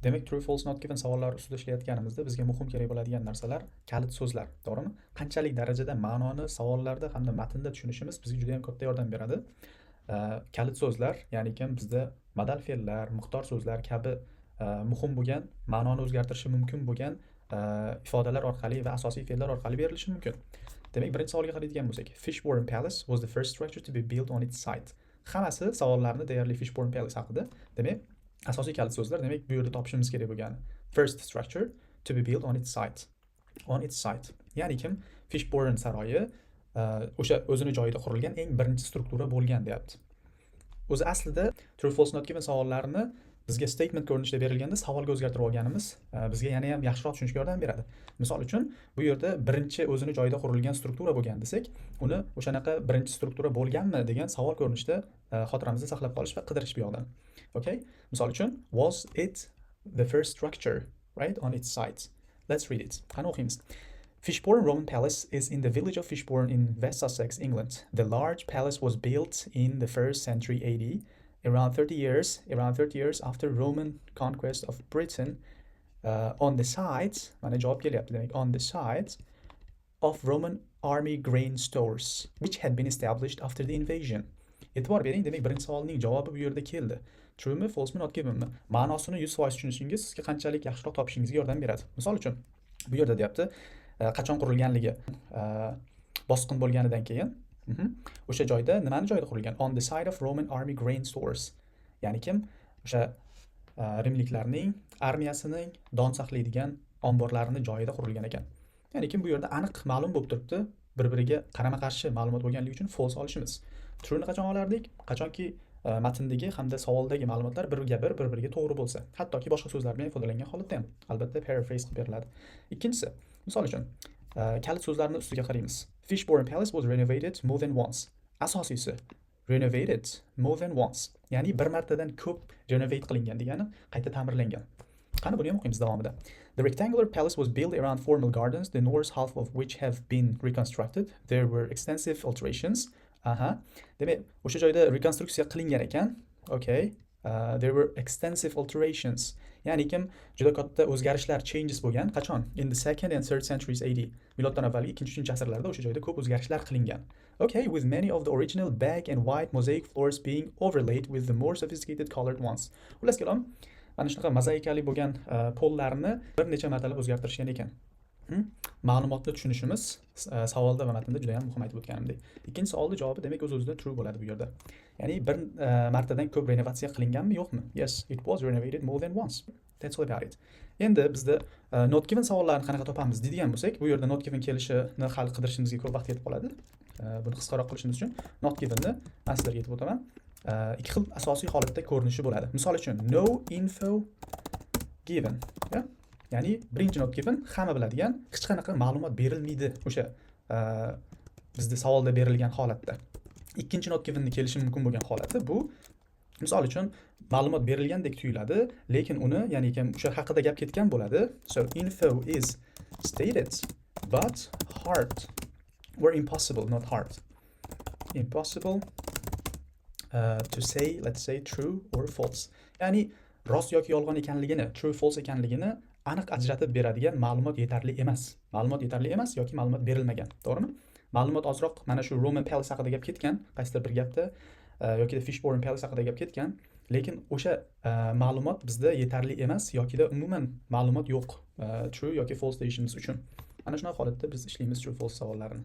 Demak, true false not given savollar ustida ishlayotganimizda bizga muhim kerak bo'ladigan narsalar kalit so'zlar, to'g'rimi? Qanchalik darajada ma'noni savollarda hamda matnda tushunishimiz bizga juda ham katta yordam beradi. Kalit so'zlar, ya'ni bizda modal fe'llar, miqdor so'zlar kabi muhim bo'lgan, ma'noni o'zgartirishi mumkin bo'lgan ifodalar orqali va asosiy fe'llar orqali berilishi mumkin. Demak, birinchi savolga qaraydigan bo'lsak, Fishbourne Palace was the first structure to be built on its site. Hammasi savollarni deyarli Fishbourne Palace haqida. Demak, asosiy kalit so'zlar, demak bu yerda topishimiz kerak bo'lgani first structure to be built on its site. On its site. Ya'ni Fishbourne saroyi o'sha o'zini joyida qurilgan eng birinchi struktura bo'lgan deyapti. O'zi aslida true false not given savollarini bizga statement ko'rinishida berilganda savolga o'zgartirib olganimiz bizga yana ham yaxshiroq tushunishga yordam beradi. Misol uchun, bu yerda birinchi o'zini joyida qurilgan struktura bo'lgan desak, uni o'shanaqa birinchi struktura bo'lganmi degan savol ko'rinishida xotiramizda saqlab qolish va qidirish bu yoqdan. Okay? Misol uchun, was it the first structure, right, on its site? Let's read it. Qani o'qiymiz. Fishbourne Roman Palace is in the village of Fishbourne in West Sussex, England. The large palace was built in the 1st century AD, around 30 years after Roman conquest of Britain, on the sites, on the sites of Roman army grain stores, which had been established after the invasion. E'tibor bering, demak birinchi savolning javobi bu yerda keldi. True'mi, false'mi, not givenmi? Ma'nosini 100% tushunishingiz sizga qanchalik yaxshiroq topishingizga yordam beradi. Misol uchun, bu yerda deyapti, qachon qurilganligi, bosqin bo'lganidan keyin o'sha joyda nimani joyida qurilgan? On the side of Roman army grain stores. Ya'ni o'sha rimliklarning armiyasining don saqlaydigan omborlarini joyida qurilgan ekan. Ya'ni bu yerda aniq ma'lum bo'lib turibdi, bir-biriga qarama-qarshi ma'lumot bo'lganligi uchun false olishimiz. True'ni qachon olardik? Qachonki matndagi hamda savoldagi ma'lumotlar bir-biriga to'g'ri bo'lsa, hattoki boshqa so'zlar bilan ifodalangan holatda ham, albatta paraphrase qilib beriladi. Ikkinchisi, misol uchun, kalit so'zlarni ustiga qaraymiz. Fishbourne Palace was renovated more than once. Asosiysi renovated more than once. Ya'ni bir martadan ko'p renovate qilingan degani qayta ta'mirlangan. Qani buni ham o'qiymiz davomida. The rectangular palace was built around formal gardens, the north half of which have been reconstructed. There were extensive alterations. Demak, o'sha joyda rekonstruksiya qilingan ekan. Okay. There were extensive alterations. Ya'ni juda katta o'zgarishlar, changes bo'lgan. Qachon? In the 2nd and 3rd centuries AD. Miloddan avvalgi 2-3 asrlarda o'sha joyda ko'p o'zgarishlar qilingan. Okay, with many of the original black and white mosaic floors being overlaid with the more sophisticated colored ones. Xullas kalom, mana shunaqa mozaikali bo'lgan pollarni bir necha martalab o'zgartirishgan ekan. Ma'lumotni tushunishimiz savolda va matnda juda ham muhim aytib o'tganimdek. Ikkinchi savolning javobi demak o'z-o'zidan true bo'ladi bu yerda. Ya'ni bir martadan ko'p renovatsiya qilinganmi, yo'qmi? Yes, it was renovated more than once. That's all about it. Endi bizda not given savollarini qanaqa topamiz deydigan bo'lsak, bu yerda not given kelishini hal qidirishimizga ko'p vaqt ketib qoladi. Buni qisqaroq qilishimiz uchun not givenni men sizlarga aytib o'taman. Ikki xil asosiy holatda ko'rinishi bo'ladi. Misol uchun, no info given. Ya'ni birinchi not given hamma biladigan, hech qanaqa ma'lumot berilmaydi o'sha bizda savolda berilgan holatda. Ikkinchi not givenni kelishi mumkin bo'lgan holati bu, misol uchun, ma'lumot berilgandek tuyuladi, lekin uni, ya'ni o'sha haqida gap ketgan bo'ladi. So info is stated but hard or impossible, not hard. Impossible to say, let's say, true or false. Ya'ni rost yoki yolg'on ekanligini, true false ekanligini aniq ajratib beradigan ma'lumot yetarli emas. Ma'lumot yetarli emas yoki ma'lumot berilmagan, to'g'rimi? Ma'lumot ozroq mana shu Roman Palace haqida gap ketgan, qaysidir bir gapda yoki Fishbourne Palace haqida gap ketgan, lekin o'sha ma'lumot bizda yetarli emas yoki umuman ma'lumot yo'q, true yoki false deyishimiz uchun. Ana shunaqa holatda biz ishlaymiz true false savollarini.